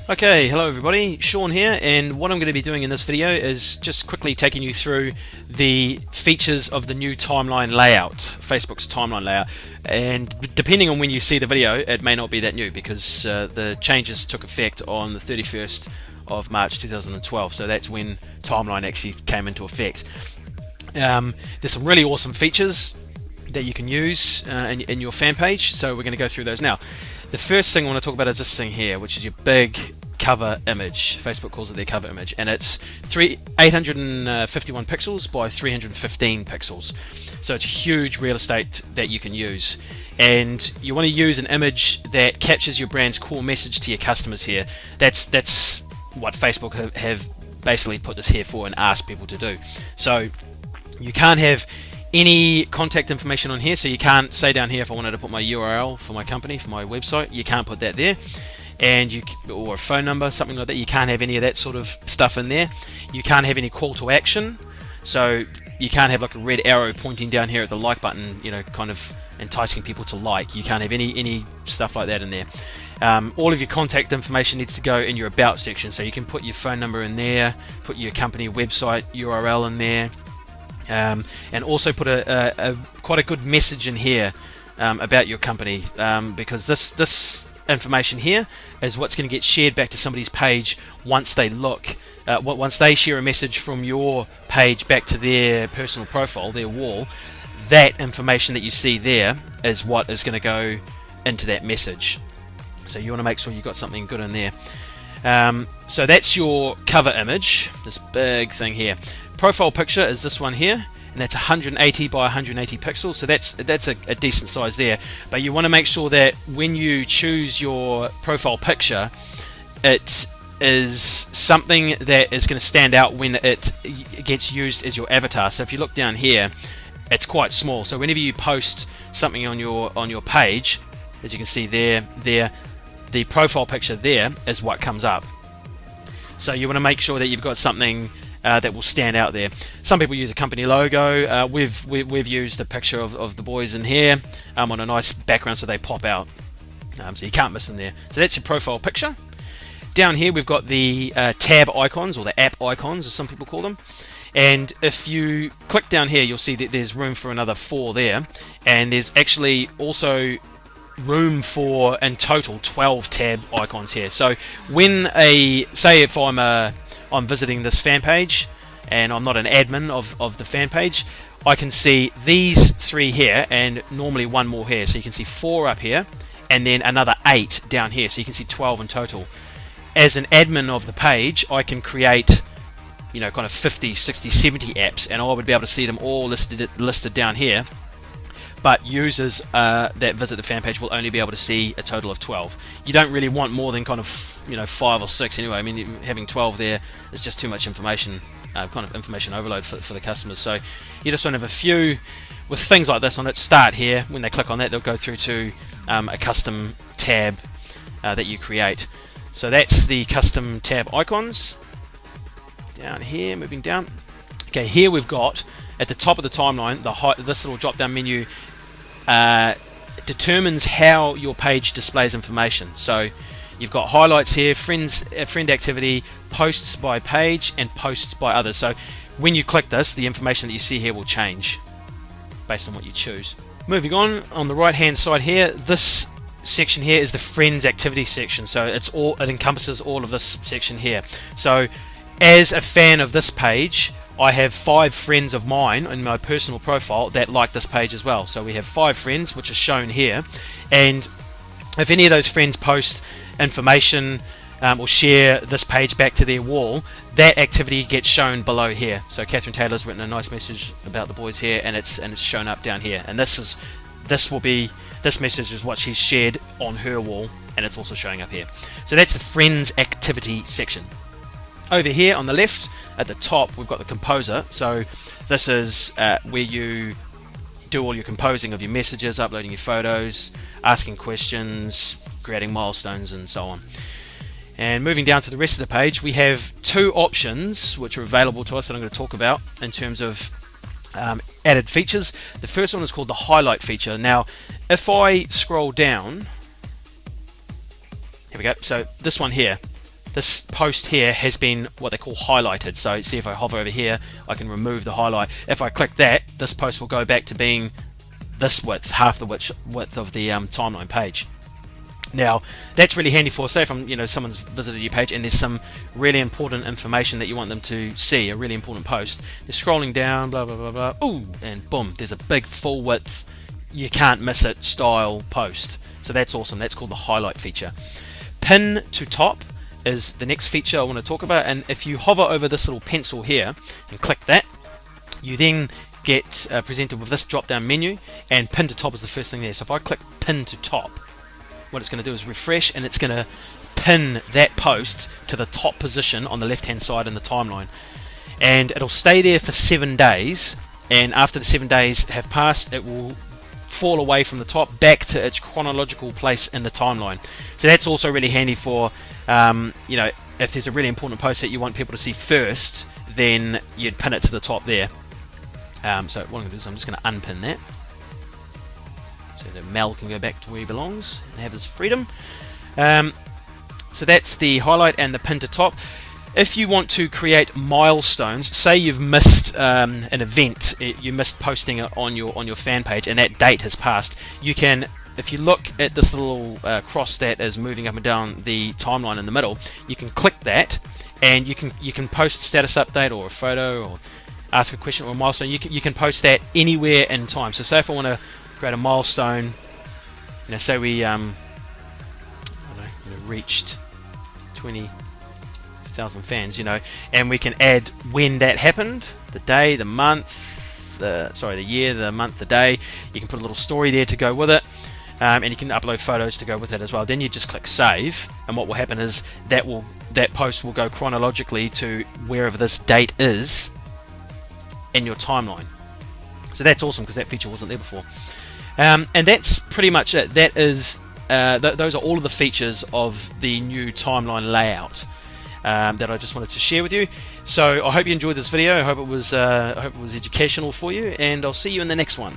Okay, hello everybody, Sean here, and what I'm going to be doing in this video is just quickly taking you through the features of the new timeline layout, Facebook's timeline layout. And depending on when you see the video, it may not be that new because the changes took effect on the 31st of March 2012, so that's when timeline actually came into effect. There's some really awesome features that you can use in your fan page, so we're going to go through those now. The first thing I want to talk about is this thing here, which is your big cover image. Facebook calls it their cover image, and it's 851 pixels by 315 pixels. So it's huge real estate that you can use, and you want to use an image that captures your brand's core message to your customers here. That's what Facebook have basically put this here for and asked people to do. So you can't have any contact information on here, so you can't say down here if I wanted to put my URL for my company, for my website, you can't put that there, and or a phone number, something like that. You can't have any of that sort of stuff in there. You can't have any call to action, so you can't have like a red arrow pointing down here at the like button, you know, kind of enticing people to like. You can't have any stuff like that in there. All of your contact information needs to go in your about section, so you can put your phone number in there, put your company website URL in there. And also put quite a good message in here about your company, because this information here is what's going to get shared back to somebody's page once they once they share a message from your page back to their personal profile, their wall. That information that you see there is what is going to go into that message. So you want to make sure you've got something good in there. So that's your cover image, this big thing here. Profile picture is this one here, and that's 180 by 180 pixels, so that's a decent size there. But you want to make sure that when you choose your profile picture, it is something that is going to stand out when it gets used as your avatar. So if you look down here, it's quite small, so whenever you post something on your page, as you can see there, the profile picture there is what comes up. So you want to make sure that you've got something that will stand out there. Some people use a company logo. We've used a picture of the boys in here on a nice background, so they pop out, so you can't miss them there. So that's your profile picture. Down here we've got the tab icons, or the app icons as some people call them, and if you click down here you'll see that there's room for another 4 there, and there's actually also room for in total 12 tab icons here. So when say if I'm visiting this fan page and I'm not an admin of the fan page, I can see these 3 here and normally 1 more here, so you can see 4 up here and then another 8 down here, so you can see 12 in total. As an admin of the page, I can create, you know, kind of 50, 60, 70 apps, and I would be able to see them all listed down here. But users that visit the fan page will only be able to see a total of 12. You don't really want more than kind of, you know, 5 or 6 anyway. I mean, having 12 there is just too much information, kind of information overload for the customers. So you just want to have a few with things like this on it. Start here. When they click on that, they'll go through to a custom tab that you create. So that's the custom tab icons. Down here, moving down. Okay, here we've got at the top of the timeline, this little drop-down menu determines how your page displays information. So you've got highlights here, friend activity, posts by page, and posts by others. So when you click this, the information that you see here will change based on what you choose. Moving on the right-hand side here, this section here is the friends activity section. So it encompasses all of this section here. So as a fan of this page, I have 5 friends of mine in my personal profile that like this page as well. So we have 5 friends, which are shown here, and if any of those friends post information or share this page back to their wall, that activity gets shown below here. So Catherine Taylor's written a nice message about the boys here, and it's shown up down here. And this message is what she's shared on her wall, and it's also showing up here. So that's the friends activity section. Over here on the left at the top we've got the composer. So this is where you do all your composing of your messages, uploading your photos, asking questions, creating milestones, and so on. And moving down to the rest of the page, we have 2 options which are available to us that I'm going to talk about in terms of added features. The first one is called the highlight feature. Now if I scroll down, here we go, so this one here, this post here has been what they call highlighted. So see, if I hover over here, I can remove the highlight. If I click that, this post will go back to being this width, half the width of the timeline page. Now that's really handy for, say, if someone's visited your page and there's some really important information that you want them to see, a really important post. They're scrolling down, blah blah blah blah, ooh, and boom, there's a big full width, you can't miss it style post. So that's awesome. That's called the highlight feature. Pin to top is the next feature I want to talk about, and if you hover over this little pencil here and click that, you then get presented with this drop down menu, and pin to top is the first thing there. So if I click pin to top, what it's going to do is refresh, and it's going to pin that post to the top position on the left hand side in the timeline, and it'll stay there for 7 days, and after the 7 days have passed, it will fall away from the top back to its chronological place in the timeline. So that's also really handy for if there's a really important post that you want people to see first, then you'd pin it to the top there. So what I'm going to do is I'm just going to unpin that, so that Mel can go back to where he belongs and have his freedom. So that's the highlight and the pin to top. If you want to create milestones, say you've missed an event, you missed posting it on your fan page, and that date has passed, you can, if you look at this little cross that is moving up and down the timeline in the middle, you can click that, and you can post a status update or a photo or ask a question or a milestone. You can post that anywhere in time. So say if I want to create a milestone, say we reached 20,000 fans, and we can add when that happened, the day, the month, the year, the month, the day. You can put a little story there to go with it, and you can upload photos to go with it as well. Then you just click save, and what will happen is that post will go chronologically to wherever this date is in your timeline. So that's awesome, because that feature wasn't there before. And that's pretty much it. That is those are all of the features of the new timeline layout that I just wanted to share with you. So I hope you enjoyed this video. I hope it was educational for you, and I'll see you in the next one.